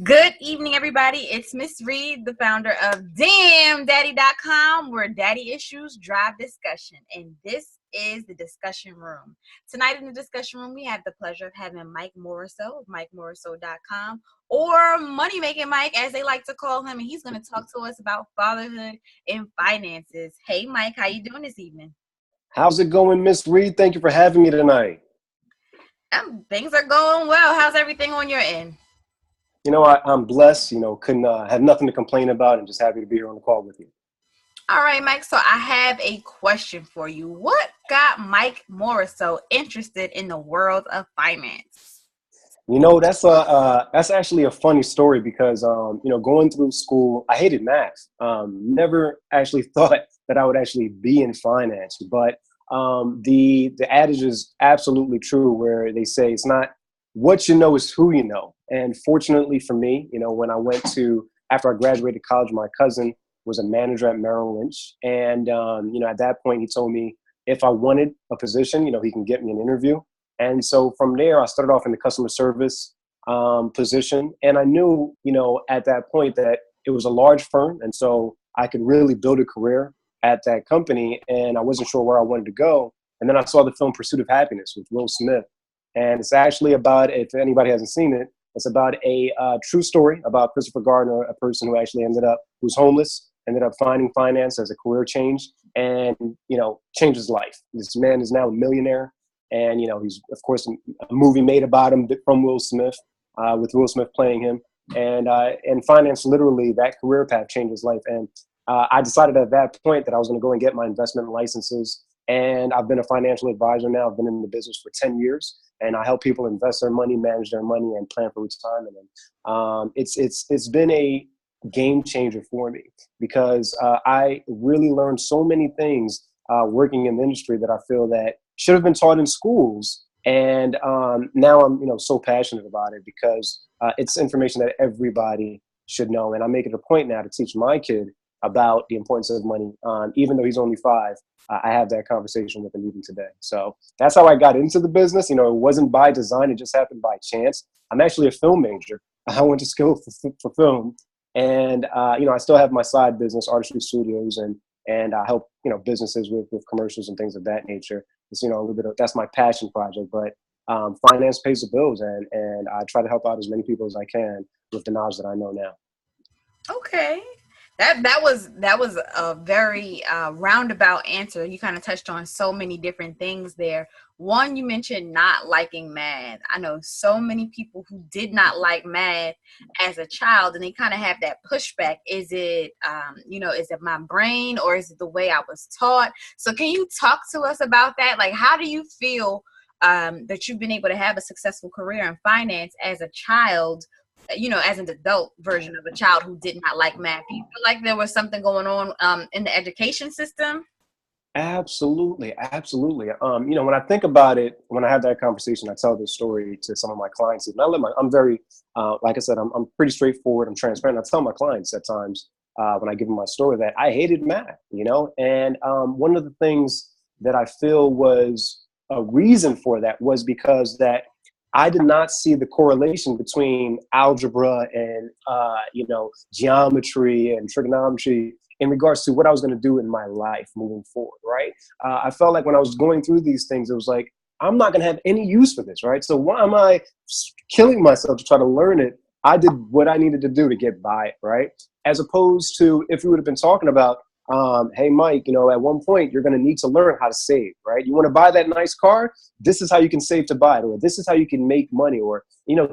Good evening, everybody. It's Miss Reed, the founder of DamnDaddy.com, where daddy issues drive discussion. And this is the discussion room. Tonight in the discussion room, we have the pleasure of having Mike Morisseau of MikeMorisseau.com, or Money Making Mike, as they like to call him. And he's going to talk to us about fatherhood and finances. Hey, Mike, how you doing this evening? How's it going, Miss Reed? Thank you for having me tonight. Things are going well. How's everything on your end? I'm blessed, couldn't have nothing to complain about and just happy to be here on the call with you. All right, Mike. So I have a question for you. What got Mike Morisseau interested in the world of finance? That's actually a funny story because, going through school, I hated math. Never actually thought that I would actually be in finance, but the adage is absolutely true where they say it's not what you know, is who you know. And fortunately for me, when after I graduated college, my cousin was a manager at Merrill Lynch. And, at that point, he told me if I wanted a position, he can get me an interview. And so from there, I started off in the customer service position. And I knew, at that point that it was a large firm. And so I could really build a career at that company. And I wasn't sure where I wanted to go. And then I saw the film Pursuit of Happiness with Will Smith. And it's actually about, if anybody hasn't seen it, it's about a true story about Christopher Gardner, a person who actually who's homeless, ended up finding finance as a career change and, changed his life. This man is now a millionaire. And, he's, of course, a movie made about him from Will Smith, with Will Smith playing him. And finance, literally, that career path changed his life. And I decided at that point that I was going to go and get my investment licenses. And I've been a financial advisor now. I've been in the business for 10 years. And I help people invest their money, manage their money, and plan for retirement. And it's been a game changer for me because I really learned so many things working in the industry that I feel that should have been taught in schools. And now I'm so passionate about it because it's information that everybody should know. And I make it a point now to teach my kid about the importance of money. Even though he's only 5, I have that conversation with him even today. So that's how I got into the business. It wasn't by design. It just happened by chance. I'm actually a film major. I went to school for film. And, I still have my side business, Artistry Studios, and I help, businesses with commercials and things of that nature. It's, a little bit that's my passion project. But finance pays the bills, and I try to help out as many people as I can with the knowledge that I know now. Okay. That was a very roundabout answer. You kind of touched on so many different things there. One, you mentioned not liking math. I know so many people who did not like math as a child, and they kind of have that pushback. Is it, is it my brain or is it the way I was taught? So can you talk to us about that? Like, how do you feel that you've been able to have a successful career in finance as a child, as an adult version of a child who did not like math? Do you feel like there was something going on in the education system? Absolutely. Absolutely. When I think about it, when I have that conversation, I tell this story to some of my clients. And I'm very, like I said, I'm pretty straightforward. I'm transparent. I tell my clients at times when I give them my story that I hated math, and one of the things that I feel was a reason for that was because that I did not see the correlation between algebra and, geometry and trigonometry in regards to what I was going to do in my life moving forward, right? I felt like when I was going through these things, it was like, I'm not going to have any use for this, right? So why am I killing myself to try to learn it? I did what I needed to do to get by it, right? As opposed to if we would have been talking about, hey, Mike, at one point, you're going to need to learn how to save, right? You want to buy that nice car? This is how you can save to buy it, or this is how you can make money, or,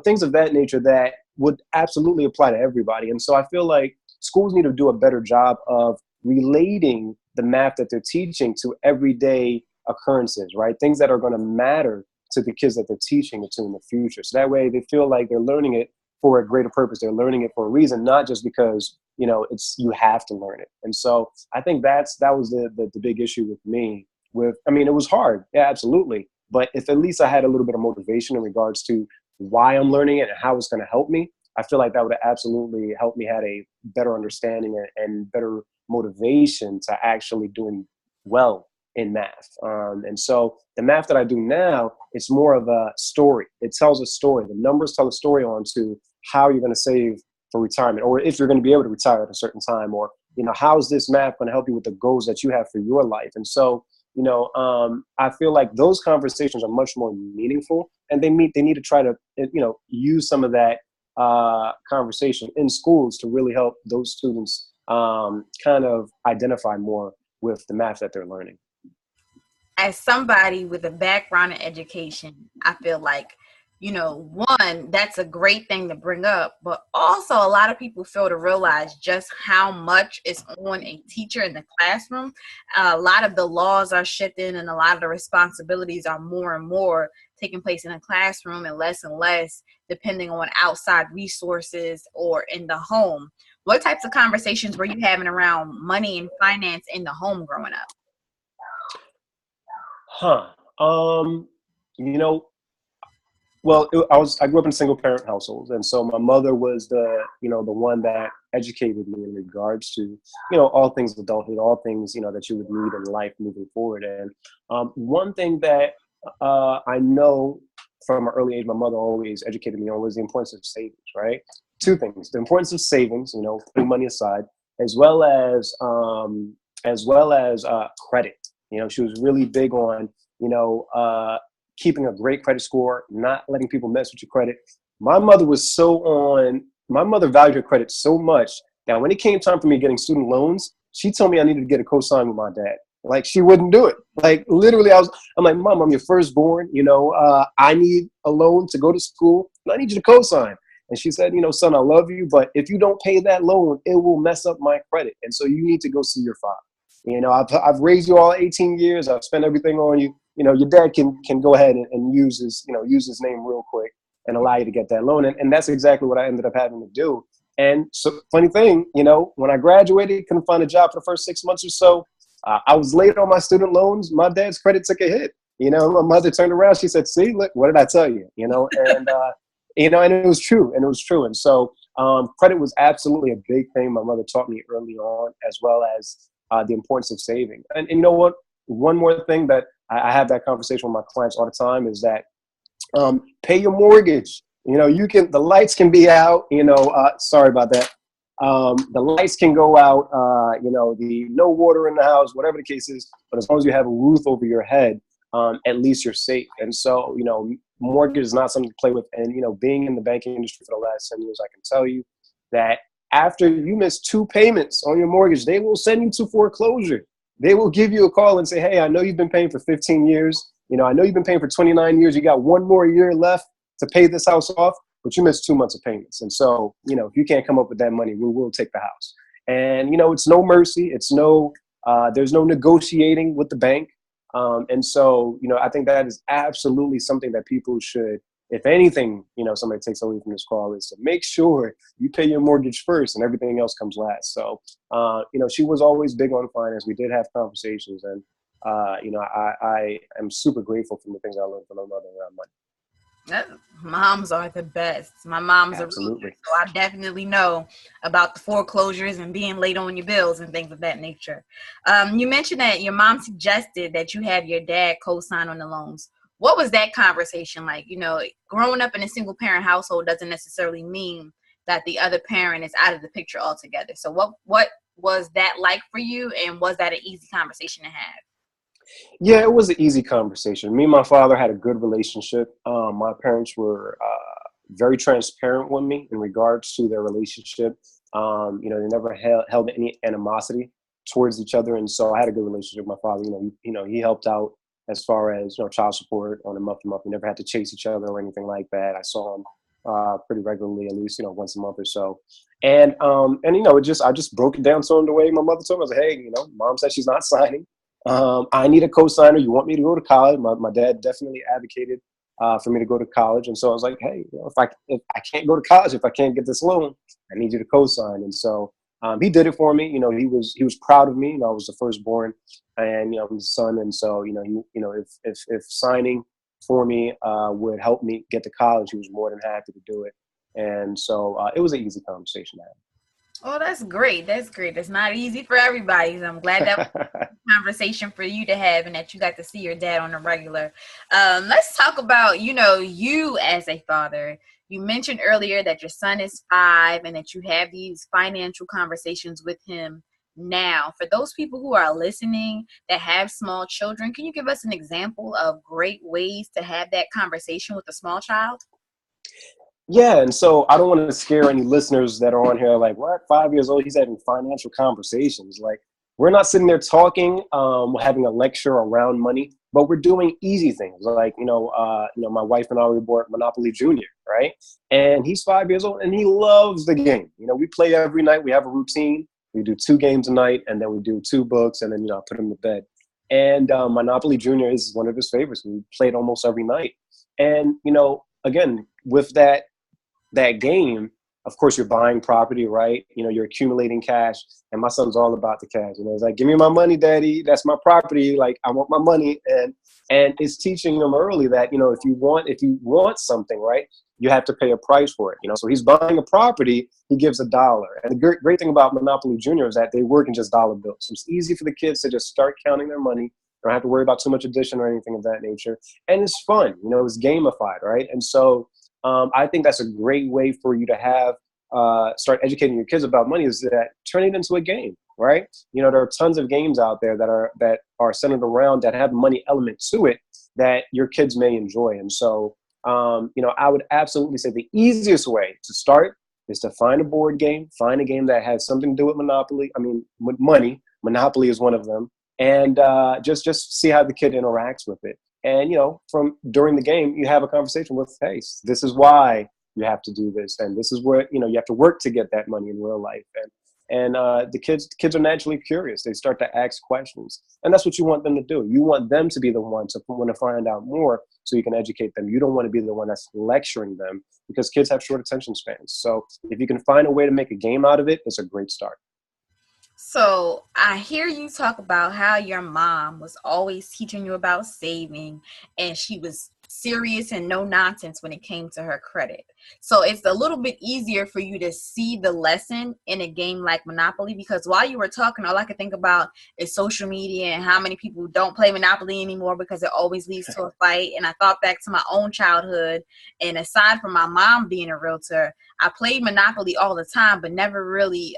things of that nature that would absolutely apply to everybody. And so I feel like schools need to do a better job of relating the math that they're teaching to everyday occurrences, right? Things that are going to matter to the kids that they're teaching it to in the future. So that way they feel like they're learning it for a greater purpose. They're learning it for a reason, not just because, you have to learn it. And so I think that was the big issue with me. It was hard. Yeah, absolutely. But if at least I had a little bit of motivation in regards to why I'm learning it and how it's going to help me, I feel like that would have absolutely helped me have a better understanding and better motivation to actually doing well in math. And so the math that I do now, it's more of a story. It tells a story. The numbers tell a story onto how you're going to save for retirement, or if you're going to be able to retire at a certain time, or, how's this math going to help you with the goals that you have for your life? And so, I feel like those conversations are much more meaningful, and they need to try to, use some of that conversation in schools to really help those students kind of identify more with the math that they're learning. As somebody with a background in education, I feel like, one, that's a great thing to bring up, but also a lot of people fail to realize just how much is on a teacher in the classroom. A lot of the laws are shifting, and a lot of the responsibilities are more and more taking place in a classroom and less depending on outside resources or in the home. What types of conversations were you having around money and finance in the home growing up? Huh. You know, Well, I grew up in single parent households, and so my mother was the one that educated me in regards to, all things adulthood, all things, that you would need in life moving forward. And one thing that I know from an early age, my mother always educated me on was the importance of savings, right? Two things: the importance of savings, putting money aside, as well as credit. She was really big on, keeping a great credit score, not letting people mess with your credit. My mother valued her credit so much that when it came time for me getting student loans, she told me I needed to get a cosign with my dad. Like, she wouldn't do it. Like, literally, I'm like, Mom, I'm your firstborn. I need a loan to go to school, and I need you to cosign. And she said, son, I love you, but if you don't pay that loan, it will mess up my credit. And so you need to go see your father. I've raised you all 18 years. I've spent everything on you. Your dad can go ahead and use his name real quick and allow you to get that loan. And that's exactly what I ended up having to do. And so, funny thing, when I graduated, couldn't find a job for the first 6 months or so. I was late on my student loans. My dad's credit took a hit. My mother turned around. She said, "See, look, what did I tell you?" And and it was true. And so credit was absolutely a big thing my mother taught me early on, as well as the importance of saving. And you know what? One more thing that I have that conversation with my clients all the time is that pay your mortgage. The lights can be out. Sorry about that. The lights can go out. The no water in the house, whatever the case is. But as long as you have a roof over your head, at least you're safe. And so, mortgage is not something to play with. And being in the banking industry for the last 10 years, I can tell you that after you miss 2 payments on your mortgage, they will send you to foreclosure. They will give you a call and say, "Hey, I know you've been paying for 15 years. I know you've been paying for 29 years. You got 1 more year left to pay this house off, but you missed 2 months of payments. And so, if you can't come up with that money, we will take the house." And, it's no mercy. There's no negotiating with the bank. And so, I think that is absolutely something that people should, if anything, somebody takes away from this call, is to make sure you pay your mortgage first and everything else comes last. So, she was always big on finance. We did have conversations, and, I am super grateful for the things I learned from my mother around money. Moms are the best. My mom's Absolutely. a realtor, so I definitely know about the foreclosures and being late on your bills and things of that nature. You mentioned that your mom suggested that you have your dad co-sign on the loans. What was that conversation like? Growing up in a single parent household doesn't necessarily mean that the other parent is out of the picture altogether. So what was that like for you, and was that an easy conversation to have? Yeah, it was an easy conversation. Me and my father had a good relationship. My parents were very transparent with me in regards to their relationship. They never held any animosity towards each other, and so I had a good relationship with my father. He helped out as far as child support on a month to month. We never had to chase each other or anything like that. I saw him pretty regularly, at least once a month or so. And I just broke it down to him the way my mother told me. I was like, "Hey, Mom said she's not signing. I need a co-signer. You want me to go to college?" My dad definitely advocated for me to go to college, and so I was like, "Hey, if I can't go to college, if I can't get this loan, I need you to co-sign." And so he did it for me. He was proud of me. I was the firstborn, and I'm his son, and so if signing for me would help me get to college, he was more than happy to do it. And so it was an easy conversation to have. Oh, that's great. That's great. It's not easy for everybody. So I'm glad that conversation for you to have and that you got to see your dad on a regular. Let's talk about, you as a father. You mentioned earlier that your son is 5 and that you have these financial conversations with him now. For those people who are listening that have small children, can you give us an example of great ways to have that conversation with a small child? Yeah, and so I don't want to scare any listeners that are on here like, what, 5 years old, he's having financial conversations. Like, we're not sitting there talking, having a lecture around money, but we're doing easy things. Like, my wife and I, we bought Monopoly Junior, right? And he's 5 years old and he loves the game. We play every night. We have a routine. We do 2 games a night, and then we do 2 books, and then, I put him to bed. And Monopoly Junior is one of his favorites. We play it almost every night. And, again, with that game, of course, you're buying property, right? You're accumulating cash, and my son's all about the cash. He's like, "Give me my money, daddy. That's my property. Like, I want my money." And it's teaching him early that, if you want something, right, you have to pay a price for it. So he's buying a property, he gives $1. And the great thing about Monopoly Junior is that they work in just dollar bills. So it's easy for the kids to just start counting their money. They don't have to worry about too much addition or anything of that nature. And it's fun. It's gamified, right? And so I think that's a great way for you to have start educating your kids about money, is that turn it into a game, right? There are tons of games out there that are centered around, that have money element to it, that your kids may enjoy. And so, I would absolutely say the easiest way to start is to find a board game, find a game that has something to do with Monopoly. I mean, with money. Monopoly is one of them, and just see how the kid interacts with it. And, from during the game, you have a conversation with, hey, this is why you have to do this. And this is where, you have to work to get that money in real life. And the kids are naturally curious. They start to ask questions. And that's what you want them to do. You want them to be the one to want to find out more so you can educate them. You don't want to be the one that's lecturing them, because kids have short attention spans. So if you can find a way to make a game out of it, it's a great start. So I hear you talk about how your mom was always teaching you about saving, and she was serious and no nonsense when it came to her credit. So it's a little bit easier for you to see the lesson in a game like Monopoly, because while you were talking, all I could think about is social media and how many people don't play Monopoly anymore because it always leads to a fight. And I thought back to my own childhood, and aside from my mom being a realtor, I played Monopoly all the time, but never really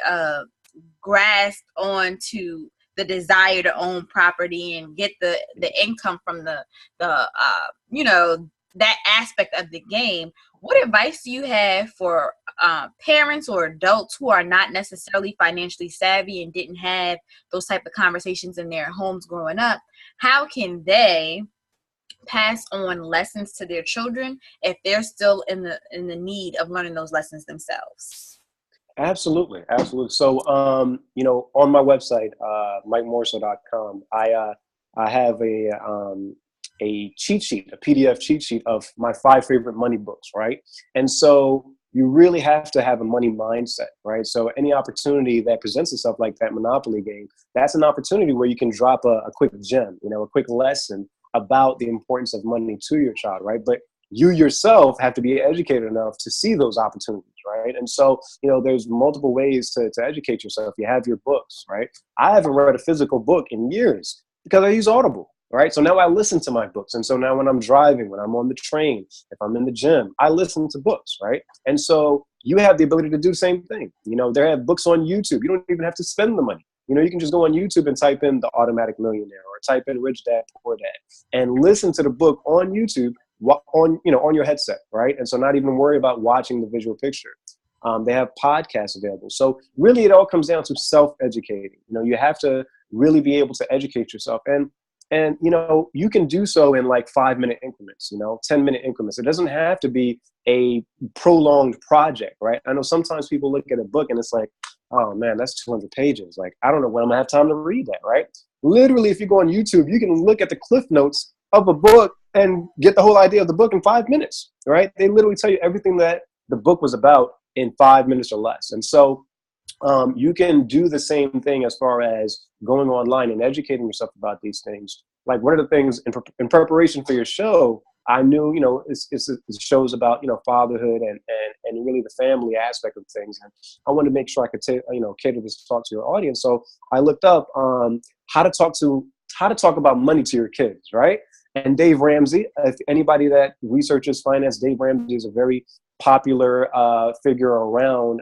grasp onto the desire to own property and get the income from that aspect of the game. What advice do you have for parents or adults who are not necessarily financially savvy and didn't have those type of conversations in their homes growing up? How can they pass on lessons to their children if they're still in the need of learning those lessons themselves? Absolutely, absolutely. So, on my website, MikeMorisseau.com, I have a cheat sheet, a PDF cheat sheet of my 5 favorite money books, right? And so you really have to have a money mindset, right? So any opportunity that presents itself, like that Monopoly game, that's an opportunity where you can drop a quick gem, a quick lesson about the importance of money to your child, right? But you yourself have to be educated enough to see those opportunities, right? And so, there's multiple ways to educate yourself. You have your books, right? I haven't read a physical book in years because I use Audible, right? So now I listen to my books. And so now when I'm driving, when I'm on the train, if I'm in the gym, I listen to books, right? And so you have the ability to do the same thing. There have books on YouTube. You don't even have to spend the money. You can just go on YouTube and type in The Automatic Millionaire, or type in Rich Dad, Poor Dad, and listen to the book on YouTube on your headset, right? And so not even worry about watching the visual picture. They have podcasts available. So really it all comes down to self-educating. You have to really be able to educate yourself. And you can do so in like 5-minute increments, 10-minute increments. It doesn't have to be a prolonged project, right? I know sometimes people look at a book and it's like, oh man, that's 200 pages. Like, I don't know when I'm gonna have time to read that, right? Literally, if you go on YouTube, you can look at the cliff notes of a book and get the whole idea of the book in 5 minutes, right? They literally tell you everything that the book was about in 5 minutes or less. And so you can do the same thing as far as going online and educating yourself about these things. Like, one of the things in preparation for your show, I knew, it shows about, fatherhood and really the family aspect of things. And I wanted to make sure I could, cater this talk to your audience. So I looked up how to talk about money to your kids, right? And Dave Ramsey, if anybody that researches finance, Dave Ramsey is a very popular figure around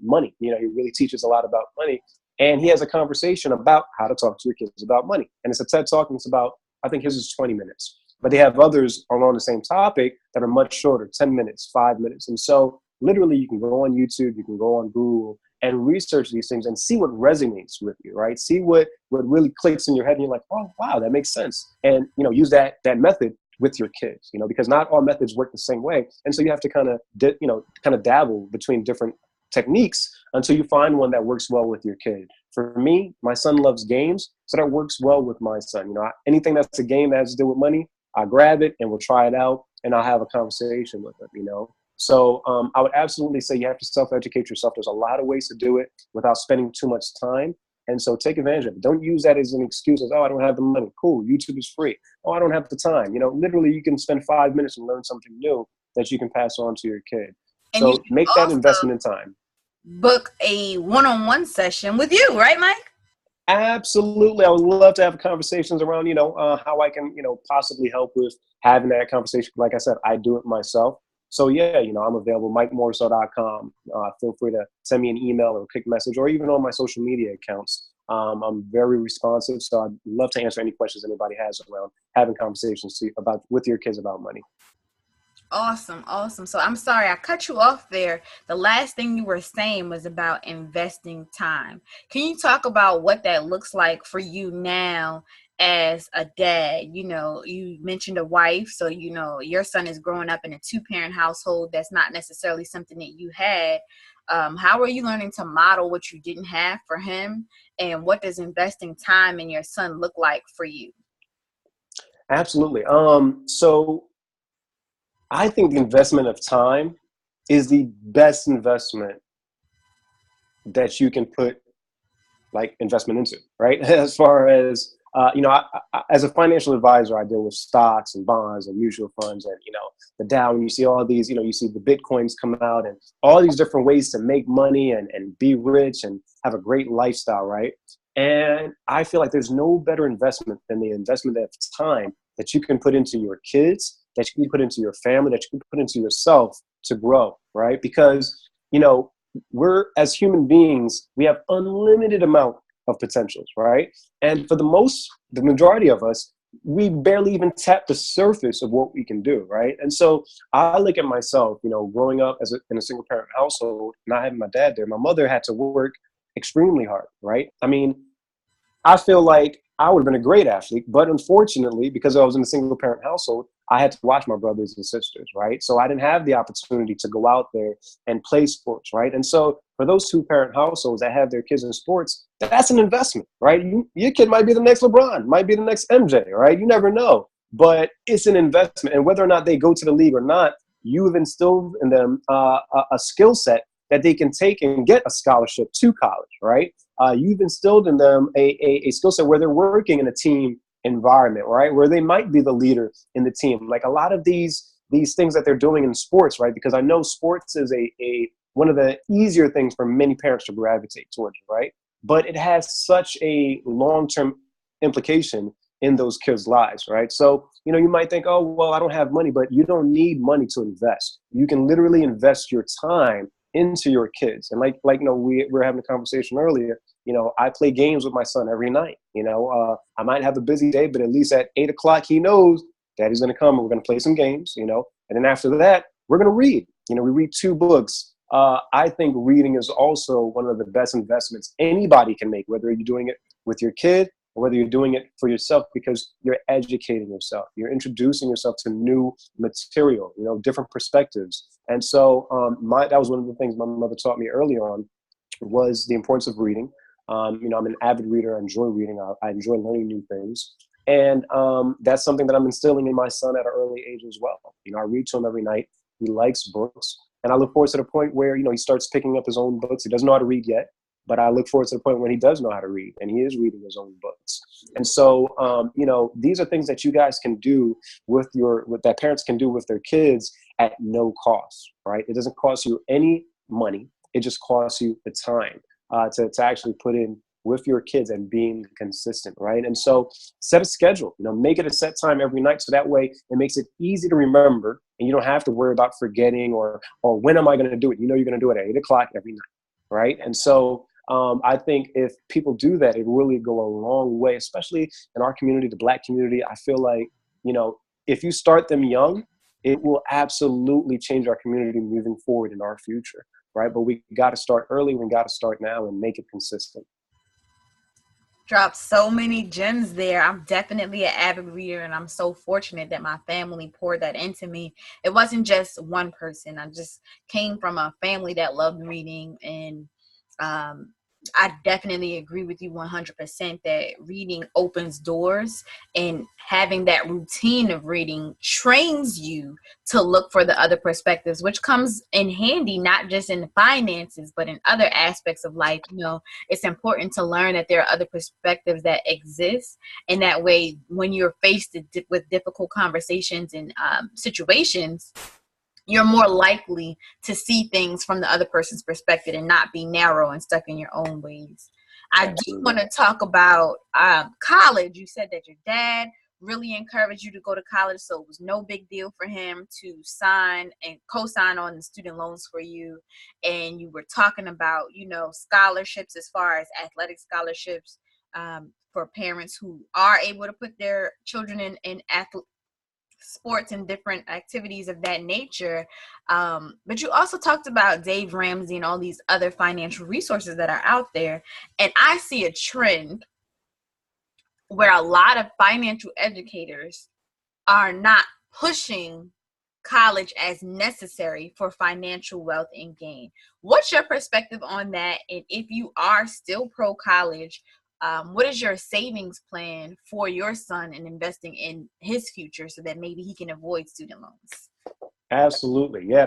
money. He really teaches a lot about money. And he has a conversation about how to talk to your kids about money. And it's a TED Talk, and it's about, I think his is 20 minutes. But they have others along the same topic that are much shorter, 10 minutes, 5 minutes. And so literally you can go on YouTube, you can go on Google and research these things and see what resonates with you, right? See what really clicks in your head and you're like, oh, wow, that makes sense. And, use that method with your kids, because not all methods work the same way. And so you have to kind of dabble between different techniques until you find one that works well with your kid. For me, my son loves games, so that works well with my son. Anything that's a game that has to do with money, I grab it and we'll try it out and I'll have a conversation with him, So I would absolutely say you have to self-educate yourself. There's a lot of ways to do it without spending too much time. And so take advantage of it. Don't use that as an excuse as, oh, I don't have the money. Cool, YouTube is free. Oh, I don't have the time. Literally you can spend 5 minutes and learn something new that you can pass on to your kid. And so make that investment in time. Book a one-on-one session with you, right, Mike? Absolutely. I would love to have conversations around, how I can, possibly help with having that conversation. Like I said, I do it myself. So yeah, I'm available, MikeMorisseau.com. Feel free to send me an email or a quick message, or even on my social media accounts. I'm very responsive, so I'd love to answer any questions anybody has around having conversations with your kids about money. Awesome. So I'm sorry I cut you off there. The last thing you were saying was about investing time. Can you talk about what that looks like for you now as a dad? You mentioned a wife, so your son is growing up in a 2-parent household. That's not necessarily something that you had. How are you learning to model what you didn't have for him? And what does investing time in your son look like for you? Absolutely. So I think the investment of time is the best investment that you can put investment into, right? As far as, as a financial advisor, I deal with stocks and bonds and mutual funds and, the Dow, and you see all these, you see the Bitcoins come out and all these different ways to make money and be rich and have a great lifestyle, right? And I feel like there's no better investment than the investment of time that you can put into your kids, that you can put into your family, that you can put into yourself to grow, right? Because, we're, as human beings, we have unlimited amount of potentials, right? And for the majority of us, we barely even tap the surface of what we can do, right? And so I look at myself, growing up in a single parent household, not having my dad there, my mother had to work extremely hard, right? I mean, I feel like I would have been a great athlete, but unfortunately, because I was in a single parent household, I had to watch my brothers and sisters, right? So I didn't have the opportunity to go out there and play sports, right? And so for those 2-parent households that have their kids in sports, that's an investment, right? Your kid might be the next LeBron, might be the next MJ, right? You never know, but it's an investment. And whether or not they go to the league or not, you've instilled in them a skill set that they can take and get a scholarship to college, right? You've instilled in them a skill set where they're working in a team environment, right? Where they might be the leader in the team. Like a lot of these things that they're doing in sports, right? Because I know sports is one of the easier things for many parents to gravitate towards, right? But it has such a long-term implication in those kids' lives, right? So, you might think, oh, well, I don't have money, but you don't need money to invest. You can literally invest your time into your kids. And we were having a conversation earlier, I play games with my son every night. I might have a busy day, but at least at 8 o'clock, he knows Daddy's going to come and we're going to play some games, and then after that, we're going to read. We read 2 books. I think reading is also one of the best investments anybody can make, whether you're doing it with your kid or whether you're doing it for yourself, because you're educating yourself. You're introducing yourself to new material, different perspectives. And so that was one of the things my mother taught me early on, was the importance of reading. I'm an avid reader. I enjoy reading. I enjoy learning new things. And that's something that I'm instilling in my son at an early age as well. I read to him every night. He likes books. And I look forward to the point where, he starts picking up his own books. He doesn't know how to read yet. but I look forward to the point when he does know how to read and he is reading his own books. And so, these are things that you guys can do that parents can do with their kids at no cost, right? It doesn't cost you any money. It just costs you the time to actually put in with your kids and being consistent, right? And so set a schedule, make it a set time every night. So that way it makes it easy to remember and you don't have to worry about forgetting or when am I going to do it? You're going to do it at 8:00 every night, right? And so I think if people do that, it really go a long way, especially in our community, the Black community. I feel like, if you start them young, it will absolutely change our community moving forward in our future, right? But we got to start early. We got to start now and make it consistent. Dropped so many gems there. I'm definitely an avid reader, and I'm so fortunate that my family poured that into me. It wasn't just one person. I just came from a family that loved reading, and I definitely agree with you 100% that reading opens doors, and having that routine of reading trains you to look for the other perspectives, which comes in handy, not just in finances, but in other aspects of life. It's important to learn that there are other perspectives that exist. And that way, when you're faced with difficult conversations and situations, you're more likely to see things from the other person's perspective and not be narrow and stuck in your own ways. I do want to talk about college. You said that your dad really encouraged you to go to college, so it was no big deal for him to sign and co-sign on the student loans for you. And you were talking about, scholarships as far as athletic scholarships for parents who are able to put their children in sports and different activities of that nature. But you also talked about Dave Ramsey and all these other financial resources that are out there. And I see a trend where a lot of financial educators are not pushing college as necessary for financial wealth and gain. What's your perspective on that? And if you are still pro college, what is your savings plan for your son and investing in his future so that maybe he can avoid student loans? Absolutely. Yeah,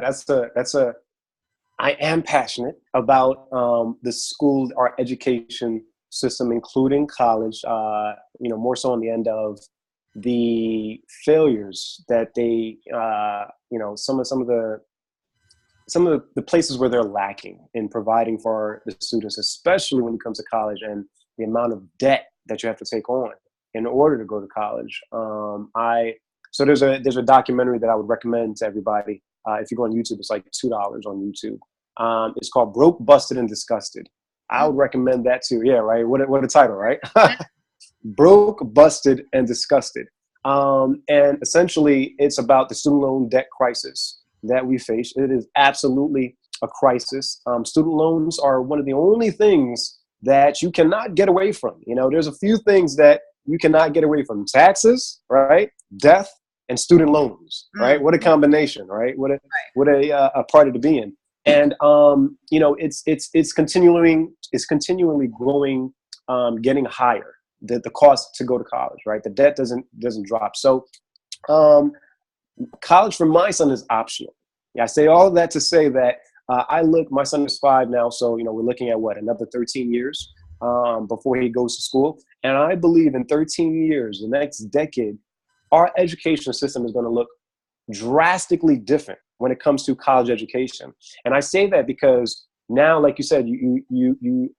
I am passionate about our education system, including college, more so on the end of the failures that they, some of the places where they're lacking in providing for the students, especially when it comes to college and the amount of debt that you have to take on in order to go to college. So there's a documentary that I would recommend to everybody. If you go on YouTube, it's like $2 on YouTube. It's called Broke, Busted, and Disgusted. I would recommend that too. Yeah, right. What a title, right? Broke, Busted, and Disgusted. And essentially, it's about the student loan debt crisis that we face. It is absolutely a crisis. Student loans are one of the only things that you cannot get away from. There's a few things that you cannot get away from: taxes, right? Death, and student loans, right? What a combination, right? What a party to be in. And it's continually growing, getting higher. The cost to go to college, right? The debt doesn't drop. So college for my son is optional. Yeah, I say all of that to say that my son is 5 now, so we're looking at another 13 years before he goes to school. And I believe in 13 years, the next decade, our education system is going to look drastically different when it comes to college education. And I say that because now, like you said,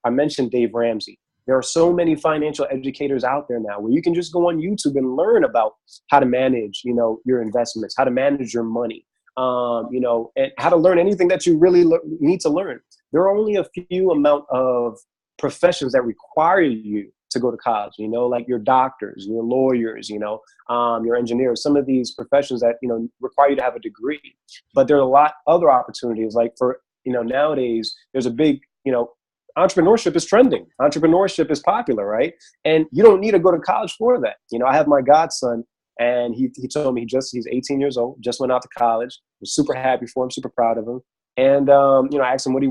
I mentioned Dave Ramsey. There are so many financial educators out there now where you can just go on YouTube and learn about how to manage, your investments, how to manage your money, and how to learn anything that you really need to learn. There are only a few amount of professions that require you to go to college, like your doctors, your lawyers, your engineers, some of these professions that, require you to have a degree. But there are a lot other opportunities, like for, nowadays, there's a big, entrepreneurship is trending. Entrepreneurship is popular, right? And you don't need to go to college for that. I have my godson, and he told me he's 18 years old, just went out to college. Was super happy for him, super proud of him. And, I asked him what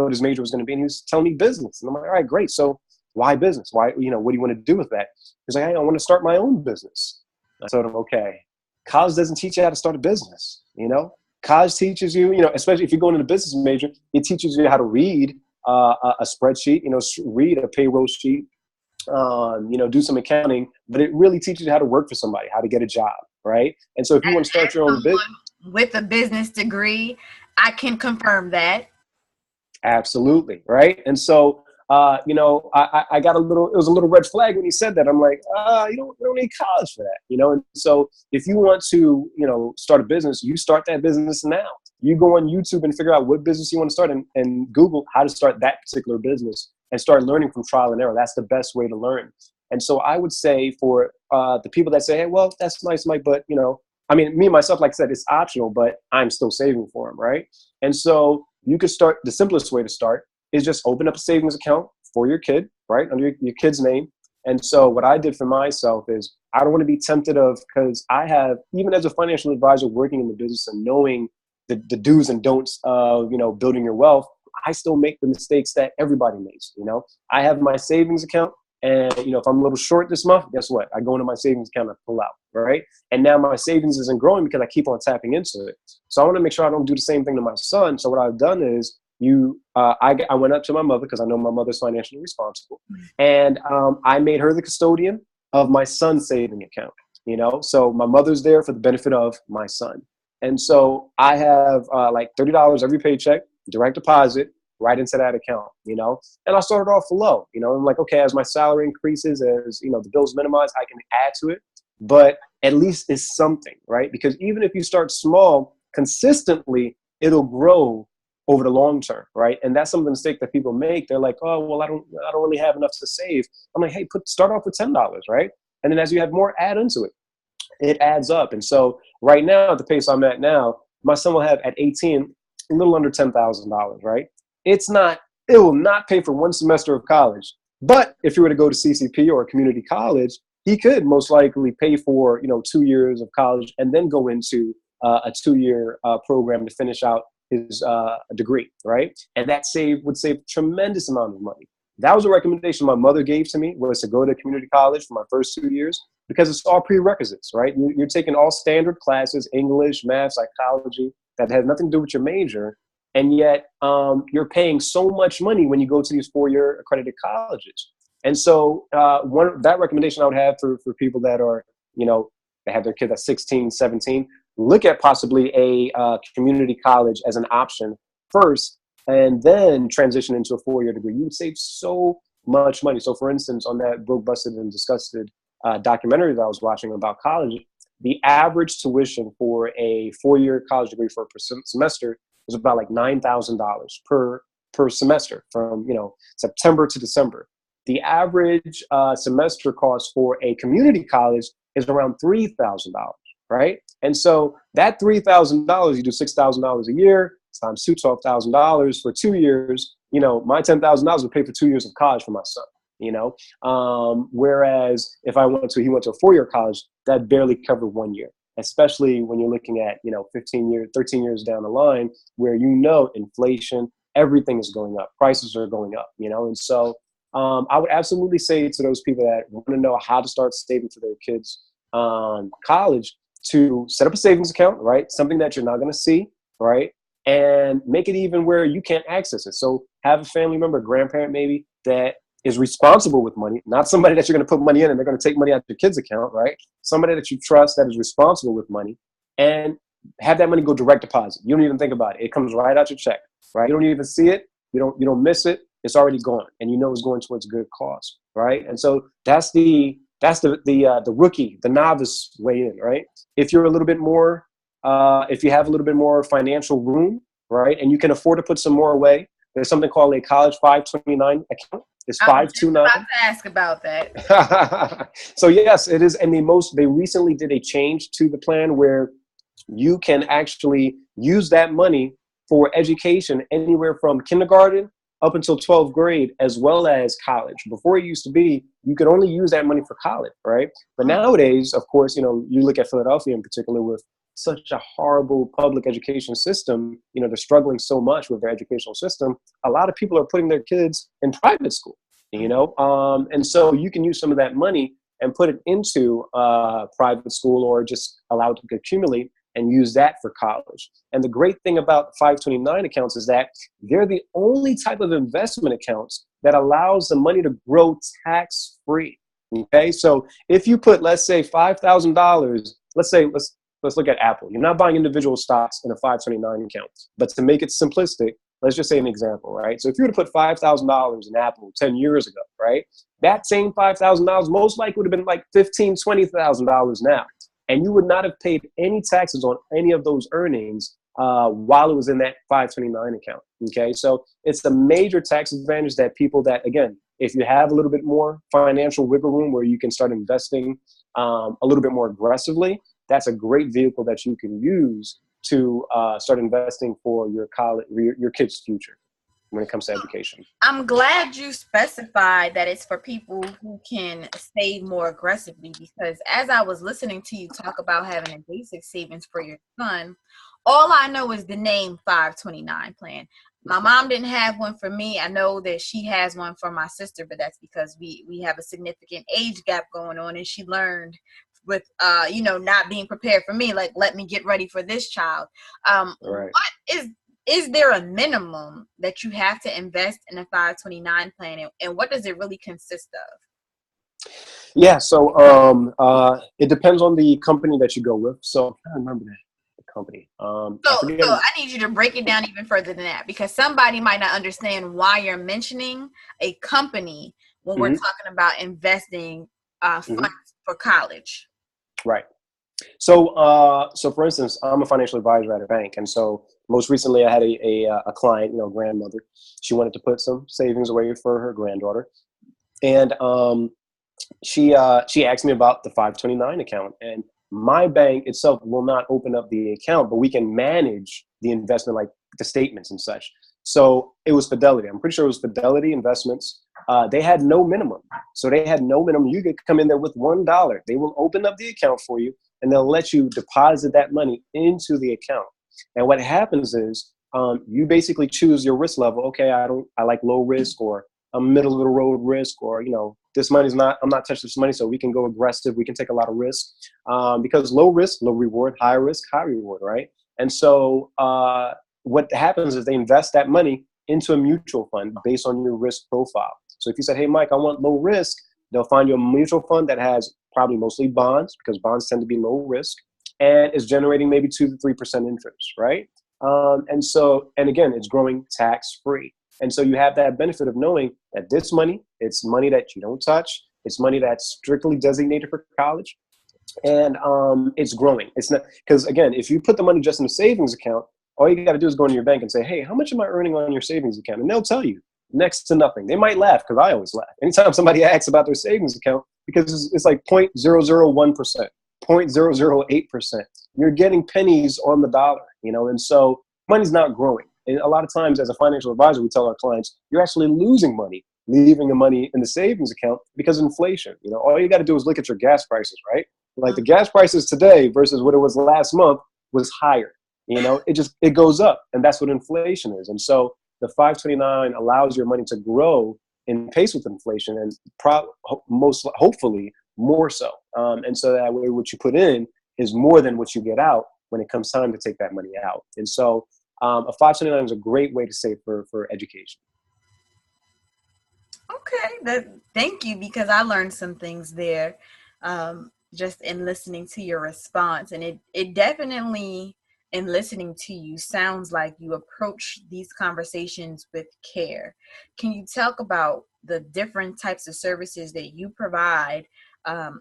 his major was going to be. And he was telling me business. And I'm like, all right, great. So why business? Why, what do you want to do with that? He's like, hey, I want to start my own business. I told him, okay, college doesn't teach you how to start a business. College teaches you, especially if you're going into business major, it teaches you how to read, a spreadsheet, read a payroll sheet, do some accounting, but it really teaches you how to work for somebody, how to get a job, right? And so if you want to start your own business, with a business degree, I can confirm that. absolutely, right? And so, I got it was a little red flag when he said that. I'm like, you don't need college for that, And so if you want to, start a business, you start that business now. You go on YouTube and figure out what business you want to start and Google how to start that particular business and start learning from trial and error. That's the best way to learn. And so I would say for the people that say, hey, well, that's nice, Mike, but, me, myself, like I said, it's optional, but I'm still saving for them, right? And so you could start, the simplest way to start is just open up a savings account for your kid, right, under your kid's name. And so what I did for myself is I don't want to be tempted because I have, even as a financial advisor working in the business and knowing the do's and don'ts of, building your wealth, I still make the mistakes that everybody makes. I have my savings account. And, if I'm a little short this month, guess what? I go into my savings account and pull out, right? And now my savings isn't growing because I keep on tapping into it. So I want to make sure I don't do the same thing to my son. So what I've done is I went up to my mother because I know my mother's financially responsible. And I made her the custodian of my son's saving account, So my mother's there for the benefit of my son. And so I have like $30 every paycheck, direct deposit, right into that account, and I started off low, I'm like, okay, as my salary increases, as, the bills minimize, I can add to it, but at least it's something, right? Because even if you start small, consistently, it'll grow over the long term, right? And that's some of the mistake that people make. They're like, oh, well, I don't really have enough to save. I'm like, hey, start off with $10, right? And then as you have more, add into it. It adds up. And so right now, at the pace I'm at now, my son will have at 18, a little under $10,000, right? It will not pay for one semester of college. But if you were to go to CCP or a community college, he could most likely pay for, 2 years of college and then go into a 2-year program to finish out his degree, right? And that would save a tremendous amount of money. That was a recommendation my mother gave to me, was to go to community college for my first 2 years because it's all prerequisites, right? You're taking all standard classes, English, math, psychology, that has nothing to do with your major. And yet you're paying so much money when you go to these 4-year accredited colleges. And so that recommendation I would have for people that are, they have their kids at 16, 17, look at possibly a community college as an option first, and then transition into a 4-year degree. You would save so much money. So for instance, on that Broke, Busted, and Disgusted documentary that I was watching about college, the average tuition for a 4-year college degree for a semester is about like $9,000 per semester from, September to December. The average semester cost for a community college is around $3,000, right? And so that $3,000, you do $6,000 a year times $12,000 for 2 years. My $10,000 would pay for 2 years of college for my son. Whereas if he went to a 4-year college, that barely covered 1 year. Especially when you're looking at 15 years, 13 years down the line, where inflation, everything is going up, prices are going up. And so I would absolutely say to those people that want to know how to start saving for their kids college, to set up a savings account, right? Something that you're not going to see, right? And make it even where you can't access it. So have a family member, grandparent maybe, that is responsible with money, not somebody that you're going to put money in and they're going to take money out of your kid's account, right? Somebody that you trust that is responsible with money, and have that money go direct deposit. You don't even think about it. It comes right out your check, right? You don't even see it. You don't miss it. It's already gone, and it's going towards good cause, right? And so that's the rookie, the novice way in, right? If you're a little bit more, if you have a little bit more financial room, right, and you can afford to put some more away, there's something called a college 529 account. It's 529. I was about to ask about that. So yes, it is. And they recently did a change to the plan where you can actually use that money for education anywhere from kindergarten up until 12th grade, as well as college. Before it used to be, you could only use that money for college, right? But nowadays, of course, you look at Philadelphia in particular with such a horrible public education system, they're struggling so much with their educational system. A lot of people are putting their kids in private school, and so you can use some of that money and put it into private school, or just allow it to accumulate and use that for college. And the great thing about 529 accounts is that they're the only type of investment accounts that allows the money to grow tax-free. Okay, so if you put, let's say, $5,000, let's look at Apple. You're not buying individual stocks in a 529 account, but to make it simplistic, let's just say an example, right? So if you were to put $5,000 in Apple 10 years ago, right, that same $5,000 most likely would have been like $15,000, $20,000 now, and you would not have paid any taxes on any of those earnings while it was in that 529 account. Okay, so it's a major tax advantage that people that, again, if you have a little bit more financial wiggle room where you can start investing a little bit more aggressively, that's a great vehicle that you can use to start investing for your college, your kids' future when it comes to education. I'm glad you specified that it's for people who can save more aggressively, because as I was listening to you talk about having a basic savings for your son, all I know is the name 529 plan. My mom didn't have one for me. I know that she has one for my sister, but that's because we have a significant age gap going on, and she learned with not being prepared for me, like, let me get ready for this child. Right. What is there a minimum that you have to invest in a 529 plan, and what does it really consist of? Yeah, so it depends on the company that you go with. So I don't remember the company. I So forget. I need you to break it down even further than that, because somebody might not understand why you're mentioning a company when we're Mhm, talking about investing mhm. funds for college. Right. So, so for instance, I'm a financial advisor at a bank, and so most recently, I had a client, grandmother. She wanted to put some savings away for her granddaughter, and she asked me about the 529 account. And my bank itself will not open up the account, but we can manage the investment, like the statements and such. So it was Fidelity. I'm pretty sure it was Fidelity Investments. They had no minimum. So they had no minimum. You could come in there with $1. They will open up the account for you, and they'll let you deposit that money into the account. And what happens is you basically choose your risk level. Okay, I like low risk, or a middle of the road risk, or this money's not, I'm not touching this money, so we can go aggressive. We can take a lot of risk because low risk, low reward, high risk, high reward, right? And so what happens is they invest that money into a mutual fund based on your risk profile. So if you said, hey, Mike, I want low risk, they'll find you a mutual fund that has probably mostly bonds, because bonds tend to be low risk, and is generating maybe 2 to 3% interest, right? And again, it's growing tax free. And so you have that benefit of knowing that this money, it's money that you don't touch. It's money that's strictly designated for college, and it's growing. It's not, because again, if you put the money just in a savings account, all you got to do is go into your bank and say, hey, how much am I earning on your savings account? And they'll tell you next to nothing. They might laugh, because I always laugh anytime somebody asks about their savings account, because it's like 0.001%, 0.008%. You're getting pennies on the dollar, and so money's not growing. And a lot of times as a financial advisor, we tell our clients, you're actually losing money, leaving the money in the savings account because of inflation. All you got to do is look at your gas prices, right? Like the gas prices today versus what it was last month was higher. It goes up, and that's what inflation is. And so the 529 allows your money to grow in pace with inflation, and hopefully more so. And so that way what you put in is more than what you get out when it comes time to take that money out. And so a 529 is a great way to save for education. Okay, thank you, because I learned some things there just in listening to your response, and it definitely, in listening to you, sounds like you approach these conversations with care. Can you talk about the different types of services that you provide, on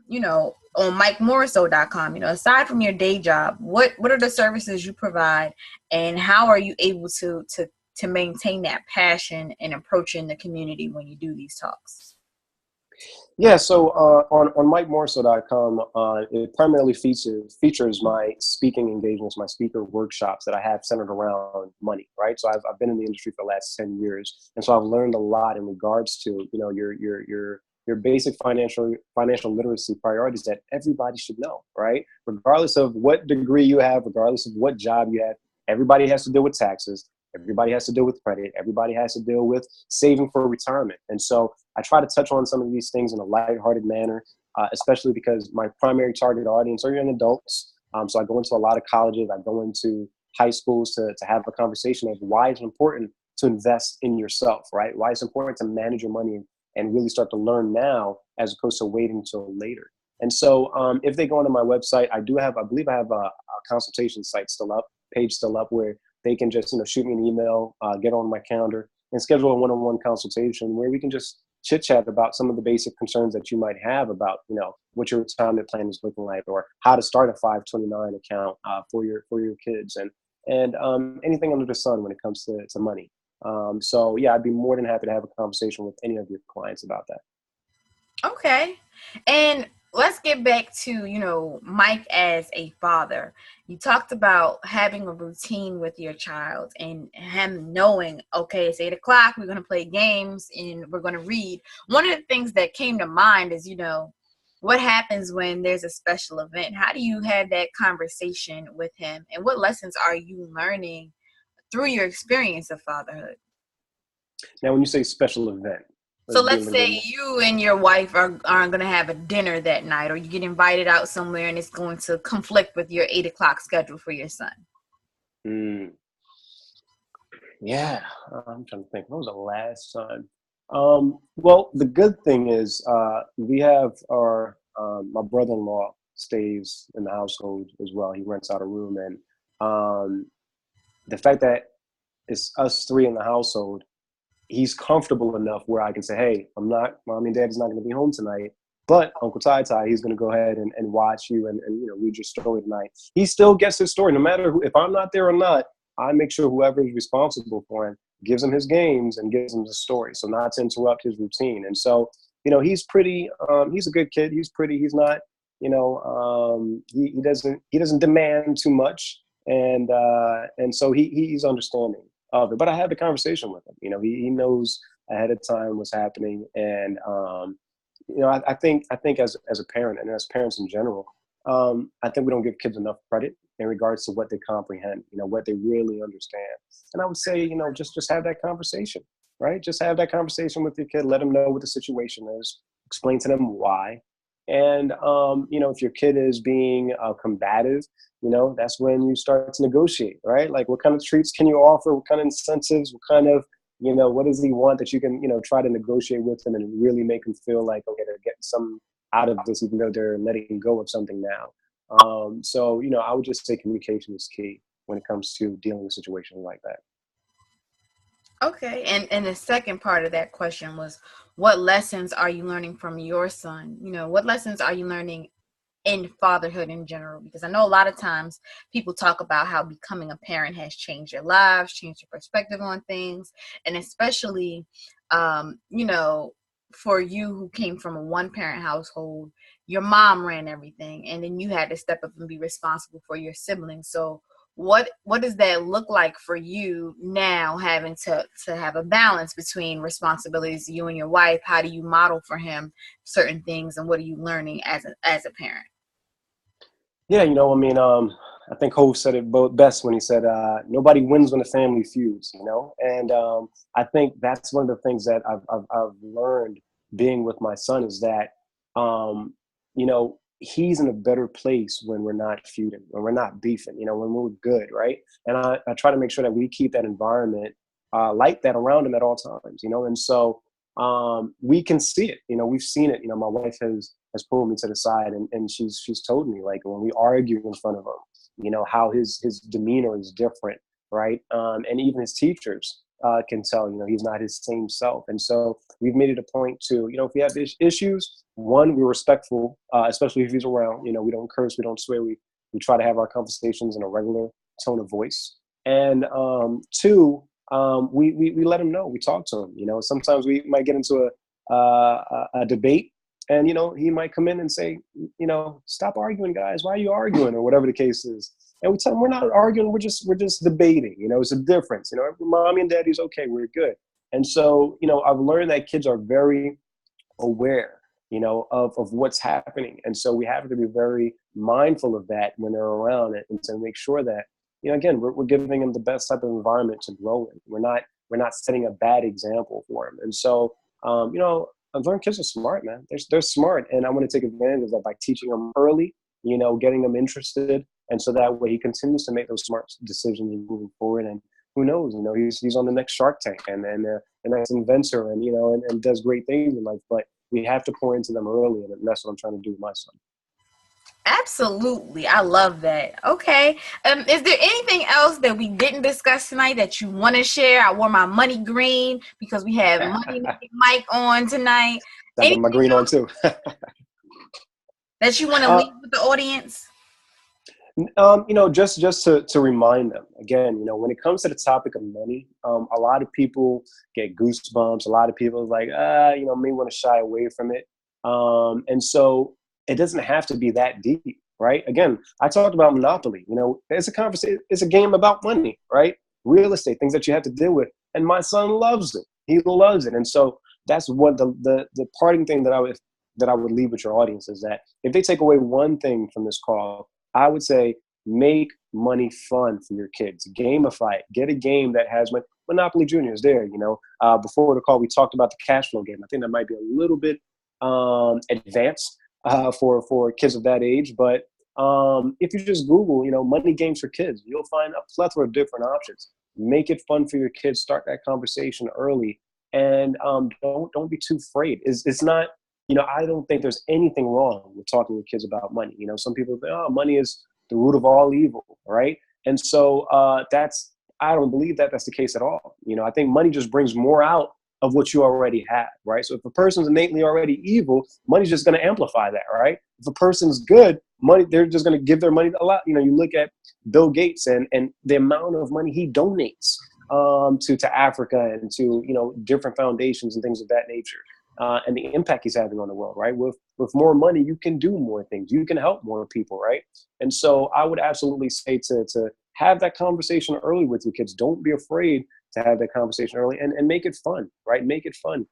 MikeMorisseau.com? Aside from your day job, what are the services you provide, and how are you able to maintain that passion and approaching the community when you do these talks? Yeah, so on MikeMorisseau.com, it primarily features my speaking engagements, my speaker workshops that I have centered around money, right? So I've been in the industry for the last 10 years, and so I've learned a lot in regards to your basic financial literacy priorities that everybody should know, right? Regardless of what degree you have, regardless of what job you have, everybody has to deal with taxes. Everybody has to deal with credit. Everybody has to deal with saving for retirement. And so I try to touch on some of these things in a lighthearted manner, especially because my primary target audience are young adults. So I go into a lot of colleges. I go into high schools to have a conversation of why it's important to invest in yourself, right? Why it's important to manage your money and really start to learn now as opposed to waiting till later. And so if they go onto my website, I believe I have a consultation site still up, page still up, where they can just, shoot me an email, get on my calendar and schedule a one-on-one consultation where we can just chit chat about some of the basic concerns that you might have about, what your retirement plan is looking like, or how to start a 529 account for your kids, and anything under the sun when it comes to money. So yeah, I'd be more than happy to have a conversation with any of your clients about that. Okay. And let's get back to, Mike as a father. You talked about having a routine with your child and him knowing, okay, it's 8 o'clock, we're going to play games and we're going to read. One of the things that came to mind is, what happens when there's a special event? How do you have that conversation with him? And what lessons are you learning through your experience of fatherhood? Now, when you say special event, So let's be a let's little bit say more. you and your wife aren't going to have a dinner that night, or you get invited out somewhere and it's going to conflict with your 8 o'clock schedule for your son. Mm, yeah, I'm trying to think. When was the last time? Well, the good thing is we have my brother-in-law stays in the household as well. He rents out a room, and the fact that it's us three in the household, he's comfortable enough where I can say, hey, mommy and daddy's not going to be home tonight, but Uncle Tai Tai, he's going to go ahead and watch you and read your story tonight. He still gets his story, no matter if I'm not there or not. I make sure whoever is responsible for him gives him his games and gives him the story, so not to interrupt his routine. And so, he's pretty. He's a good kid. He's pretty. He's not. He doesn't demand too much, and so he's understanding of it. But I had the conversation with him. He knows ahead of time what's happening, and I think as a parent and as parents in general, I think we don't give kids enough credit in regards to what they comprehend, what they really understand. And I would say, just have that conversation, right? Just have that conversation with your kid. Let them know what the situation is. Explain to them why. And if your kid is being combative, that's when you start to negotiate, right? Like, what kind of treats can you offer? What kind of incentives? What kind of, what does he want that you can, try to negotiate with him and really make him feel like, okay, they're getting some out of this, even though they're letting go of something now. So, I would just say communication is key when it comes to dealing with situations like that. Okay. And the second part of that question was, what lessons are you learning from your son? What lessons are you learning in fatherhood in general? Because I know a lot of times people talk about how becoming a parent has changed their lives, changed their perspective on things. And especially, for you who came from a one parent household, your mom ran everything and then you had to step up and be responsible for your siblings. So what does that look like for you now, having to have a balance between responsibilities, you and your wife? How do you model for him certain things, and what are you learning as a parent? Yeah, I think Hove said it best when he said, nobody wins when the family feuds, and I think that's one of the things that I've learned being with my son is that, he's in a better place when we're not feuding, when we're not beefing, when we're good, right? And I try to make sure that we keep that environment like that around him at all times, and so we can see it, we've seen it. My wife has pulled me to the side and she's told me, like, when we argue in front of him, how his demeanor is different, right? And even his teachers can tell, he's not his same self. And so we've made it a point to, if we have issues, one, we're respectful, especially if he's around. We don't curse, we don't swear, we try to have our conversations in a regular tone of voice. And two, we let him know, we talk to him. Sometimes we might get into a debate, and he might come in and say, stop arguing, guys, why are you arguing, or whatever the case is. And we tell him, we're not arguing, we're just debating. It's a difference. Mommy and daddy's okay, we're good. And so I've learned that kids are very aware of what's happening, and so we have to be very mindful of that when they're around it, and to make sure that again, we're giving them the best type of environment to grow in. We're not setting a bad example for them. And so I've learned kids are smart, man. They're smart, and I want to take advantage of that by teaching them early, getting them interested, And so that way he continues to make those smart decisions and moving forward. And who knows, he's on the next Shark Tank and the next inventor and, and does great things in life. But we have to pour into them early. And that's what I'm trying to do with my son. Absolutely. I love that. Okay. Is there anything else that we didn't discuss tonight that you want to share? I wore my money green because we have Money Making Mike on tonight. I got my green on too. That you want to leave with the audience? Just to remind them again, when it comes to the topic of money, a lot of people get goosebumps. A lot of people are like, may want to shy away from it. And so it doesn't have to be that deep, right? Again, I talked about Monopoly. It's a conversation. It's a game about money, right? Real estate, things that you have to deal with. And my son loves it. He loves it. And so that's what the parting thing that I would leave with your audience is that if they take away one thing from this call, I would say make money fun for your kids. Gamify it. Get a game that has Monopoly Junior is there. Before the call, we talked about the cash flow game. I think that might be a little bit advanced for kids of that age. But if you just Google, money games for kids, you'll find a plethora of different options. Make it fun for your kids. Start that conversation early, and don't be too afraid. It's not. I don't think there's anything wrong with talking with kids about money. Some people think, oh, money is the root of all evil, right? And so I don't believe that that's the case at all. I think money just brings more out of what you already have, right? So if a person's innately already evil, money's just going to amplify that, right? If a person's good, money, they're just going to give their money a lot. You look at Bill Gates and the amount of money he donates to Africa and to, different foundations and things of that nature. And the impact he's having on the world, right? With more money, you can do more things. You can help more people, right? And so I would absolutely say to have that conversation early with your kids. Don't be afraid to have that conversation early and make it fun, right? Make it fun.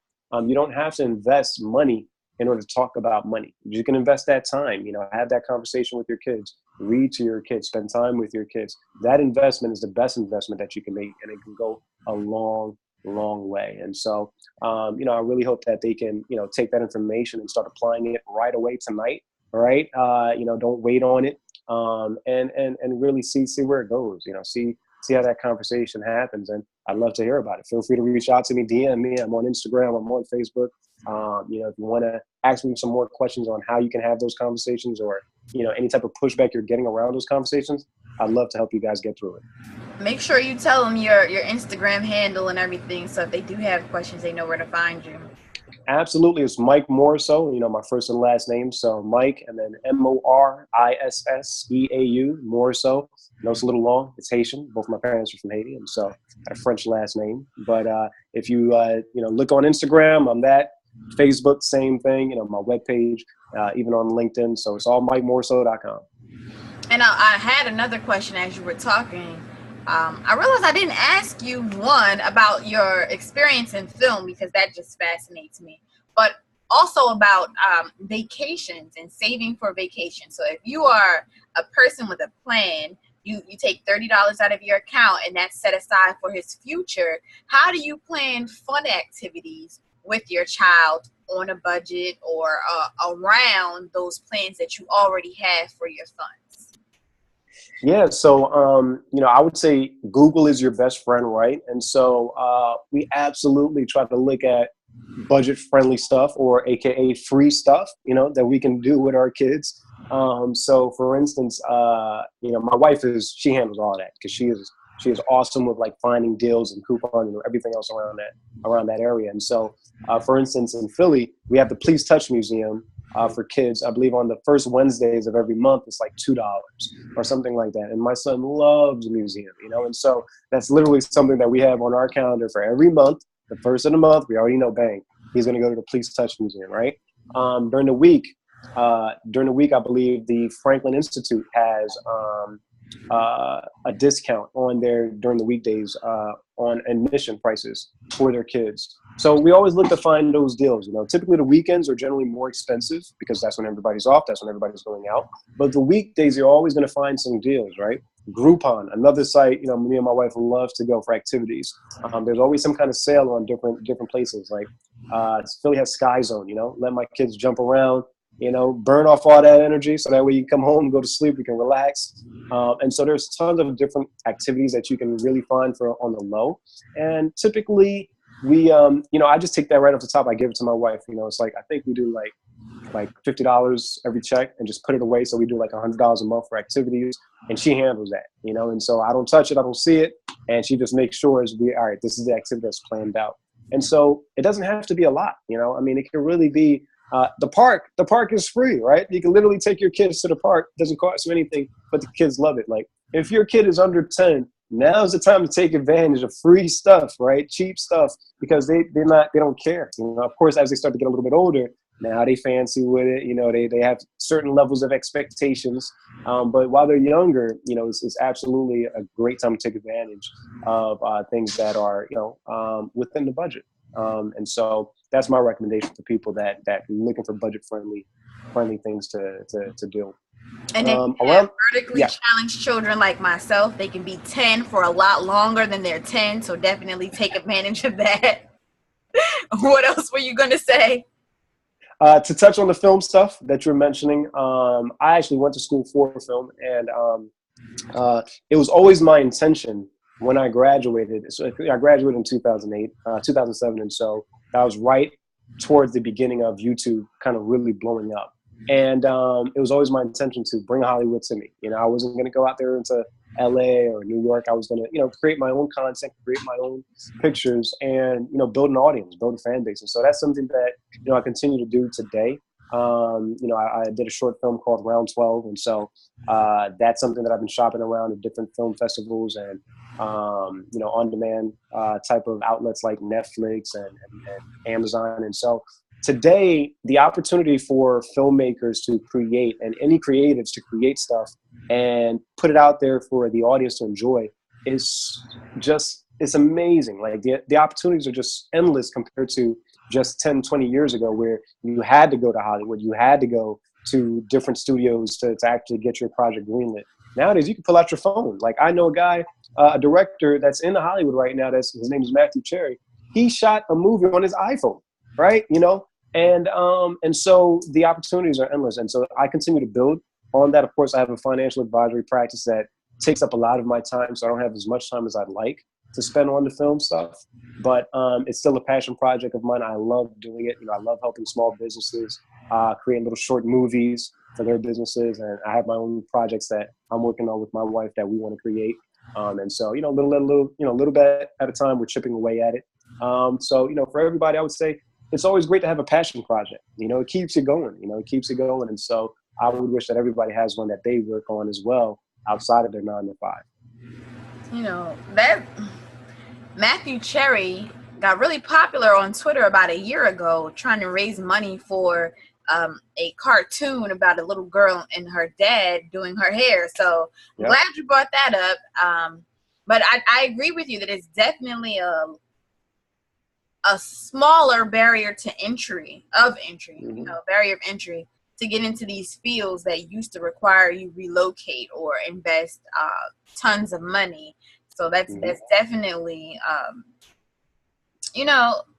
You don't have to invest money in order to talk about money. You can invest that time, have that conversation with your kids, read to your kids, spend time with your kids. That investment is the best investment that you can make, and it can go a long way. And so, I really hope that they can, take that information and start applying it right away tonight. All right. Don't wait on it. And really see where it goes, see how that conversation happens. And I'd love to hear about it. Feel free to reach out to me, DM me. I'm on Instagram. I'm on Facebook. If you want to ask me some more questions on how you can have those conversations or, any type of pushback you're getting around those conversations, I'd love to help you guys get through it. Make sure you tell them your Instagram handle and everything, so if they do have questions, they know where to find you. Absolutely. It's Mike Morisseau, my first and last name. So Mike and then Morisseau, Morisseau. It's a little long. It's Haitian. Both my parents are from Haiti. And so I had a French last name. But if you, look on Instagram, I'm that. Facebook, same thing. My webpage, even on LinkedIn. So it's all MikeMorisseau.com. And I had another question as you were talking. I realized I didn't ask you one about your experience in film because that just fascinates me, but also about vacations and saving for vacation. So if you are a person with a plan, you take $30 out of your account and that's set aside for his future. How do you plan fun activities with your child on a budget or around those plans that you already have for your funds? Yeah, so I would say Google is your best friend, right? And so we absolutely try to look at budget-friendly stuff, or AKA free stuff, that we can do with our kids. So, for instance, my wife she handles all that because she is awesome with like finding deals and coupons and everything else around that area. And so, for instance, in Philly, we have the Please Touch Museum. For kids, I believe on the first Wednesdays of every month, it's like $2 or something like that. And my son loves the museum, and so that's literally something that we have on our calendar for every month. The first of the month, we already know, bang, he's going to go to the Please Touch Museum, right? During the week, I believe the Franklin Institute has a discount on there during the weekdays on admission prices for their kids. So we always look to find those deals. Typically the weekends are generally more expensive because that's when everybody's off. That's when everybody's going out. But the weekdays, you're always going to find some deals, right? Groupon, another site, me and my wife love to go for activities. There's always some kind of sale on different places. Like Philly has Sky Zone, let my kids jump around. burn off all that energy so that way you come home, go to sleep, you can relax. And so there's tons of different activities that you can really find for on the low. And typically I just take that right off the top. I give it to my wife. It's like, I think we do like $50 every check and just put it away. So we do like $100 a month for activities, and she handles that, and so I don't touch it. I don't see it. And she just makes sure all right, this is the activity that's planned out. And so it doesn't have to be a lot, I mean, it can really be, the park is free, right? You can literally take your kids to the park. It doesn't cost you anything, but the kids love it. Like, if your kid is under 10, now's the time to take advantage of free stuff, right? Cheap stuff, because they don't care. Of course, as they start to get a little bit older, now they fancy with it. They have certain levels of expectations. But while they're younger, it's absolutely a great time to take advantage of things that are, within the budget. And so that's my recommendation for people that looking for budget friendly things to do. And if you have vertically challenged children like myself, they can be 10 for a lot longer than they're 10. So definitely take advantage of that. What else were you going to say? To touch on the film stuff that you're mentioning, I actually went to school for film, and it was always my intention when I graduated. So I graduated in 2007, and so that was right towards the beginning of YouTube kind of really blowing up. And it was always my intention to bring Hollywood to me. I wasn't going to go out there into LA or New York. I was going to, create my own content, create my own pictures, and, build an audience, build a fan base. And so that's something that, I continue to do today. I did a short film called Round 12. And so that's something that I've been shopping around at different film festivals and, on-demand type of outlets like Netflix and Amazon. And so today, the opportunity for filmmakers to create, and any creatives to create stuff and put it out there for the audience to enjoy is just, it's amazing. Like the opportunities are just endless compared to just 10, 20 years ago, where you had to go to Hollywood, you had to go to different studios to actually get your project greenlit. Nowadays, you can pull out your phone. Like, I know a guy, a director that's in Hollywood right now. His name is Matthew Cherry. He shot a movie on his iPhone, right? And so the opportunities are endless. And so I continue to build on that. Of course, I have a financial advisory practice that takes up a lot of my time, so I don't have as much time as I'd like to spend on the film stuff. But it's still a passion project of mine. I love doing it. I love helping small businesses create little short movies for their businesses. And I have my own projects that I'm working on with my wife that we want to create. And so, little bit at a time, we're chipping away at it. So, for everybody, I would say it's always great to have a passion project. It keeps you going. It keeps you going. And so I would wish that everybody has one that they work on as well outside of their 9 to 5. That Matthew Cherry got really popular on Twitter about a year ago, trying to raise money for a cartoon about a little girl and her dad doing her hair. So I'm glad you brought that up. But I agree with you that it's definitely a smaller barrier to entry, barrier of entry to get into these fields that used to require you relocate or invest tons of money. So that's definitely,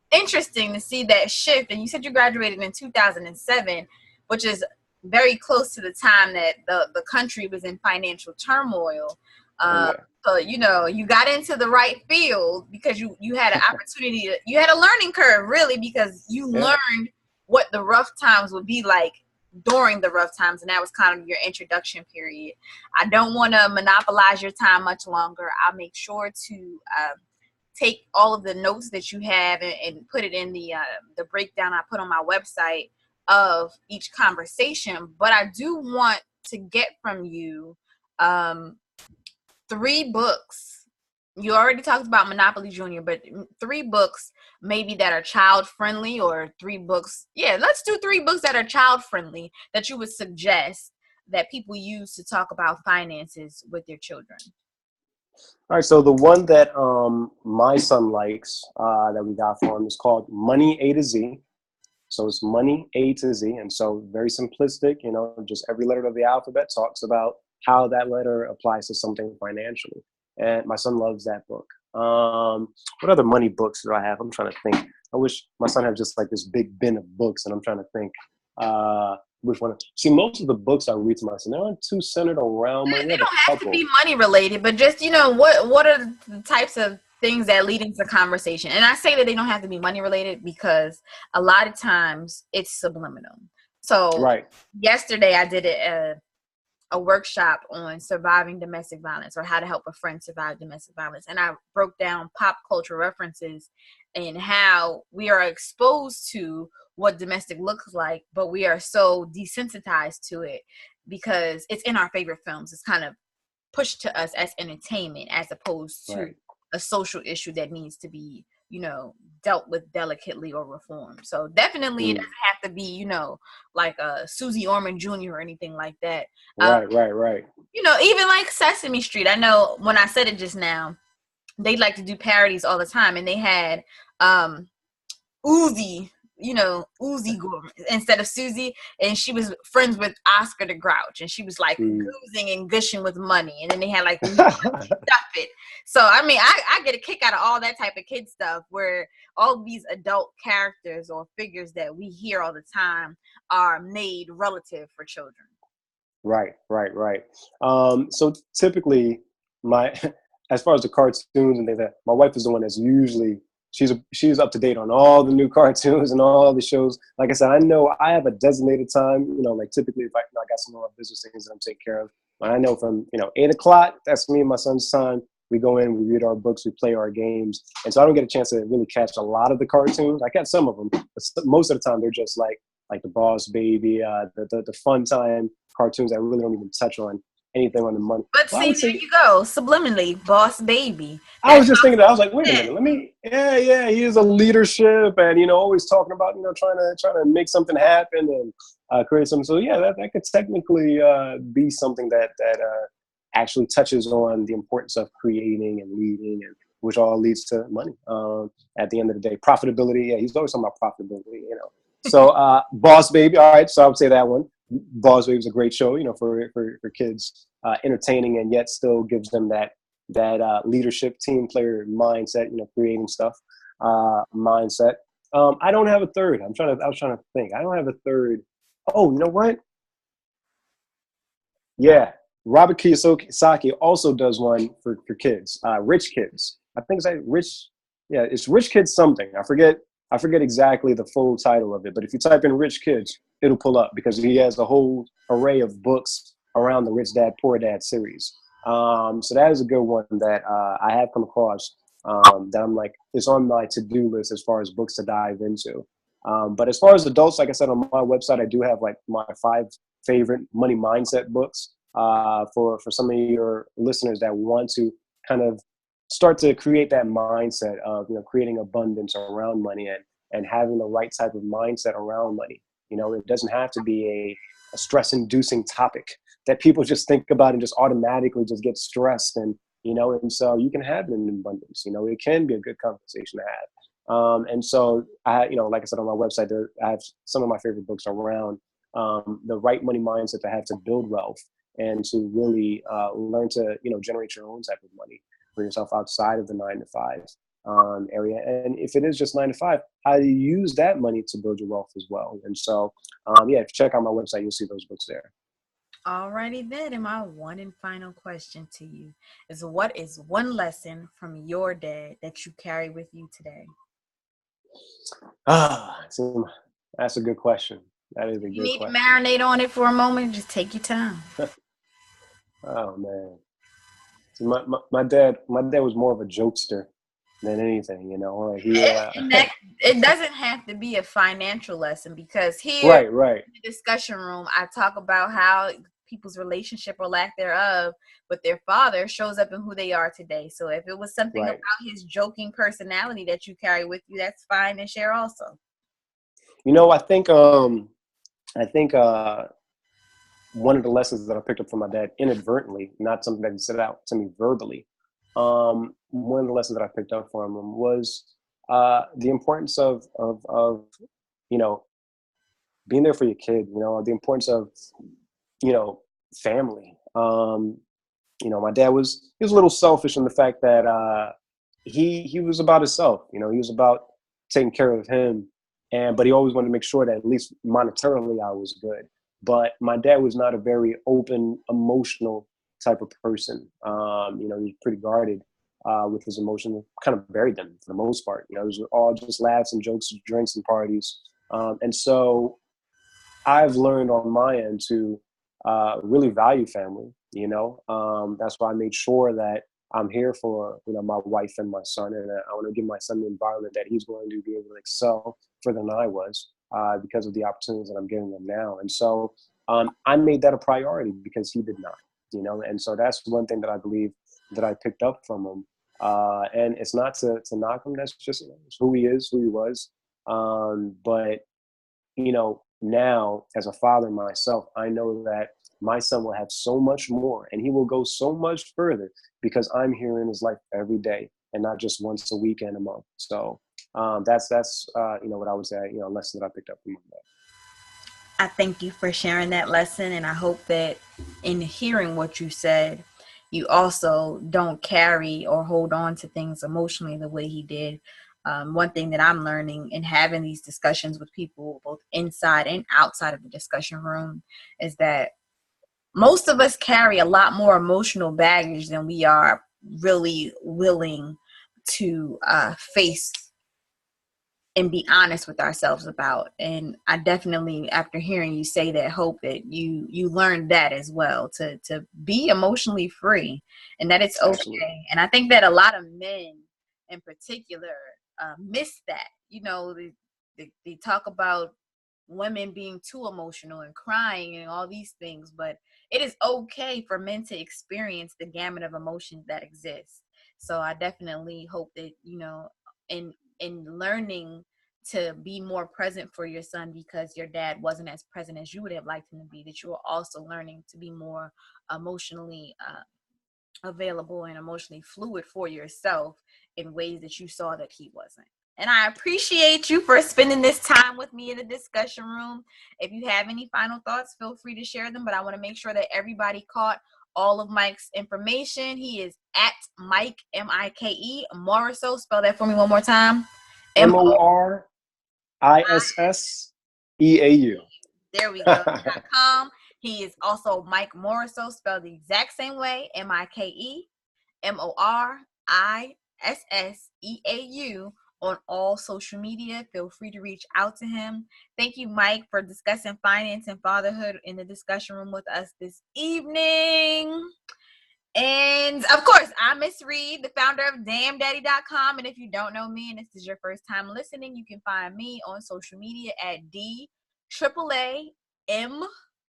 interesting to see that shift. And you said you graduated in 2007, which is very close to the time that the country was in financial turmoil. So, you got into the right field because you had an opportunity you had a learning curve, really, because you learned what the rough times would be like during the rough times. And that was kind of your introduction period. I don't want to monopolize your time much longer. I'll make sure to take all of the notes that you have and put it in the breakdown I put on my website of each conversation. But I do want to get from you 3 books. You already talked about Monopoly Junior, but 3 books maybe that are child friendly, or 3 books. Yeah, let's do 3 books that are child friendly that you would suggest that people use to talk about finances with their children. All right, so the one that my son likes that we got for him is called Money A to Z. So it's Money A to Z, and so very simplistic. Just every letter of the alphabet talks about how that letter applies to something financially. And my son loves that book. What other money books do I have? I'm trying to think. I wish my son had just like this big bin of books, and I'm trying to think. Which one? See, most of the books I read to myself, they aren't too centered around money. I They have a don't have to be couple. money related, but just what are the types of things that lead into conversation? And I say that they don't have to be money related because a lot of times it's subliminal. So Right. yesterday I did a workshop on surviving domestic violence, or how to help a friend survive domestic violence, and I broke down pop culture references and how we are exposed to what domestic looks like, but we are so desensitized to it because it's in our favorite films. It's kind of pushed to us as entertainment as opposed to Right. a social issue that needs to be, dealt with delicately or reformed. So definitely it Mm. doesn't have to be, like a Susie Orman Jr. or anything like that. Right. Right. Right. Even like Sesame Street. I know when I said it just now, they like to do parodies all the time, and they had um Uzi, Uzi Gorman instead of Susie, and she was friends with Oscar the Grouch, and she was like Mm. goozing and gushing with money, and then they had like stuff it. So I mean, I get a kick out of all that type of kid stuff where all these adult characters or figures that we hear all the time are made relative for children. Right, right, right. So typically, my as far as the cartoons and things like that, my wife is the one that's usually she's up to date on all the new cartoons and all the shows. Like I said, I know I have a designated time. Like typically, if I got some of my business things that I'm taking care of, but I know from 8 o'clock, that's me and my son's time. We go in, we read our books, we play our games, and so I don't get a chance to really catch a lot of the cartoons. I catch some of them, but most of the time they're just like the Boss Baby, the fun time cartoons that really don't even touch on anything on the money. But Well, I see, would there say you go, subliminally, Boss Baby. I That's was just thinking that I was like, wait a it. minute, yeah, he is a leadership, and always talking about trying to make something happen and create something. So yeah, that could technically be something that actually touches on the importance of creating and leading, and which all leads to money. At the end of the day, profitability. Yeah, he's always talking about profitability. So Boss Baby. All right, so I would say that one. Boss Baby is a great show. For kids, entertaining and yet still gives them that leadership team player mindset, creating stuff mindset. I don't have a third. I was trying to think. I don't have a third. Oh, you know what? Yeah. Robert Kiyosaki also does one for kids, rich kids. I think it's like rich. Yeah, it's rich kids something. I forget exactly the full title of it, but if you type in rich kids, it'll pull up because he has a whole array of books around the Rich Dad Poor Dad series. So that is a good one that I have come across, that I'm like, it's on my to-do list as far as books to dive into. But as far as adults, like I said, on my website, I do have like my 5 favorite money mindset books for some of your listeners that want to kind of start to create that mindset of creating abundance around money, and having the right type of mindset around money. It doesn't have to be a stress-inducing topic that people just think about and just automatically just get stressed, and so you can have it in abundance. It can be a good conversation to have. And so like I said, on my website, I have some of my favorite books around the right money mindset to have to build wealth, and to really learn to generate your own type of money for yourself outside of the 9 to 5 area. And if it is just 9 to 5, how do you use that money to build your wealth as well? And so if you check out my website, you'll see those books there. Alrighty then, and my one and final question to you is, what is one lesson from your dad that you carry with you today? So that's a good question. That is a You good need to question. marinate on it for a moment. Just take your time. Oh man. See, my dad was more of a jokester than anything. Like he And that it doesn't have to be a financial lesson, because here right, right. in the discussion room, I talk about how people's relationship or lack thereof with their father shows up in who they are today. So if it was something Right. about his joking personality that you carry with you, that's fine and share also. I think one of the lessons that I picked up from my dad inadvertently, not something that he said out to me verbally. One of the lessons that I picked up from him was the importance of you know being there for your kid. The importance of you know family. My dad was a little selfish in the fact that he was about himself. He was about taking care of him, but he always wanted to make sure that at least monetarily I was good. but my dad was not a very open, emotional type of person. You know, he was pretty guarded with his emotions, kind of buried them for the most part. You know, it was all just laughs and jokes, drinks and parties. And so I've learned on my end to really value family. You know, that's why I made sure that I'm here for, you know, my wife and my son, and I want to give my son the environment that he's going to be able to excel further than I was because of the opportunities that I'm giving him now. And so I made that a priority because he did not. You know, and so that's one thing that I believe that I picked up from him. And it's not to knock him. That's just, you know, it's who he is, who he was. But you know, now as a father myself, I know that my son will have so much more and he will go so much further because I'm here in his life every day and not just once a week and a month. So that's you know, what I would say, you know, lesson that I picked up from that. I thank you for sharing that lesson, and I hope that in hearing what you said, you also don't carry or hold on to things emotionally the way he did. One thing that I'm learning in having these discussions with people, both inside and outside of the discussion room, is that most of us carry a lot more emotional baggage than we are really willing to face and be honest with ourselves about. And I definitely, after hearing you say that, hope that you learned that as well, to be emotionally free and that it's Absolutely. okay. And I think that a lot of men in particular miss that. You know, they talk about women being too emotional and crying and all these things, but it is okay for men to experience the gamut of emotions that exist. So I definitely hope that, you know, in learning to be more present for your son because your dad wasn't as present as you would have liked him to be, that you are also learning to be more emotionally available and emotionally fluid for yourself in ways that you saw that he wasn't. And I appreciate you for spending this time with me in the discussion room. If you have any final thoughts, feel free to share them. But I want to make sure that everybody caught all of Mike's information. He is at Mike, Mike, Morisseau. Spell that for me one more time. Morisseau. There we go. .com. He is also Mike Morisseau, spelled the exact same way. Mike Morisseau on all social media. Feel free to reach out to him. Thank you, Mike, for discussing finance and fatherhood in the discussion room with us this evening. And of course, I'm Miss Reed, the founder of DamnDaddy.com. And if you don't know me and this is your first time listening, you can find me on social media at DAAM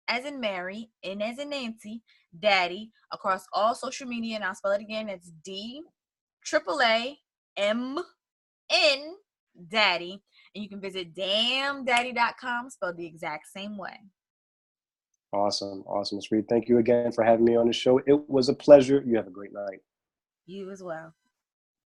as in Mary, N as in Nancy, Daddy, across all social media. And I'll spell it again. It's DAAMN Daddy. And you can visit DamnDaddy.com, spelled the exact same way. Awesome. Awesome, Ms. Reed. Thank you again for having me on the show. It was a pleasure. You have a great night. You as well.